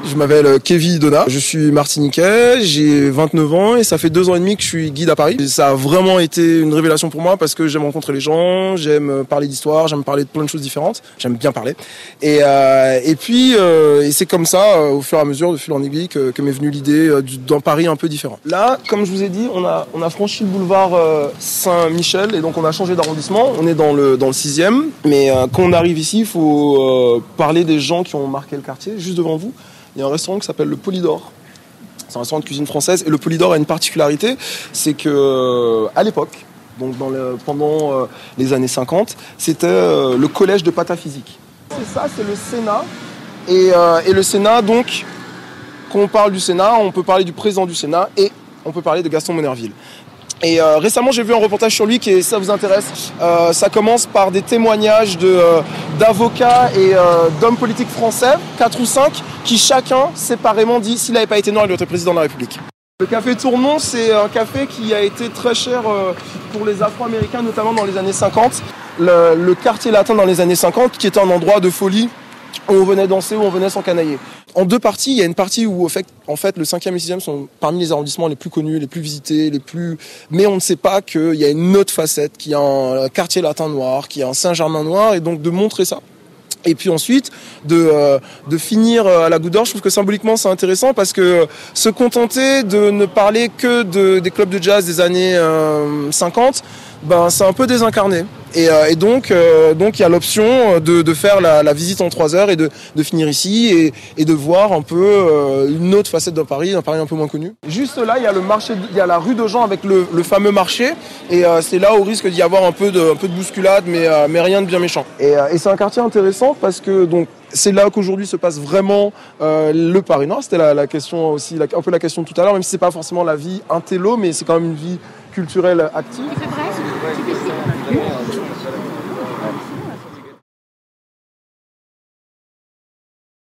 Je m'appelle Kevin Donna, je suis martiniquais, j'ai 29 ans et ça fait 2 ans et demi que je suis guide à Paris. Et ça a vraiment été une révélation pour moi parce que j'aime rencontrer les gens, j'aime parler d'histoire, j'aime parler de plein de choses différentes, j'aime bien parler. Et puis c'est comme ça, au fur et à mesure, de fil en aiguille, que m'est venue l'idée d'un Paris un peu différent. Là, comme je vous ai dit, on a franchi le boulevard Saint-Michel et donc on a changé d'arrondissement. On est dans le 6e, mais quand on arrive ici, il faut parler des gens qui ont marqué le quartier. Juste devant vous, il y a un restaurant qui s'appelle le Polydor. C'est un restaurant de cuisine française et le Polydor a une particularité, c'est que à l'époque, donc pendant les années 50, c'était le collège de pataphysique. C'est ça, c'est le Sénat. Et le Sénat, donc, quand on parle du Sénat, on peut parler du président du Sénat et on peut parler de Gaston Monnerville. Et récemment, j'ai vu un reportage sur lui qui, ça vous intéresse, ça commence par des témoignages d'avocats et d'hommes politiques français, 4 ou 5, qui chacun séparément dit s'il n'avait pas été noir, il aurait été président de la République. Le café Tournon, c'est un café qui a été très cher pour les Afro-Américains, notamment dans les années 50. Le quartier latin dans les années 50, qui était un endroit de folie, où on venait danser, où on venait s'encanailler. En 2 parties, il y a une partie où en fait, le 5e et 6e sont parmi les arrondissements les plus connus, les plus visités, mais on ne sait pas qu'il y a une autre facette, qu'il y a un quartier latin noir, qu'il y a un Saint-Germain noir, et donc de montrer ça. Et puis ensuite, de finir à la Goutte d'Or, je trouve que symboliquement c'est intéressant parce que se contenter de ne parler que des clubs de jazz des années 50, ben c'est un peu désincarné. Et donc il y a l'option de faire la visite en 3 heures et de finir ici et de voir un peu une autre facette d'un Paris un peu moins connu. Juste là, il y a le marché, il y a la rue de Jean avec le fameux marché et c'est là où risque d'y avoir un peu de bousculade, mais rien de bien méchant. Et c'est un quartier intéressant parce que donc c'est là qu'aujourd'hui se passe vraiment le Paris Nord. C'était la question aussi, un peu la question de tout à l'heure, même si c'est pas forcément la vie intello, mais c'est quand même une vie culturelle active. Tu fais bref, tu fais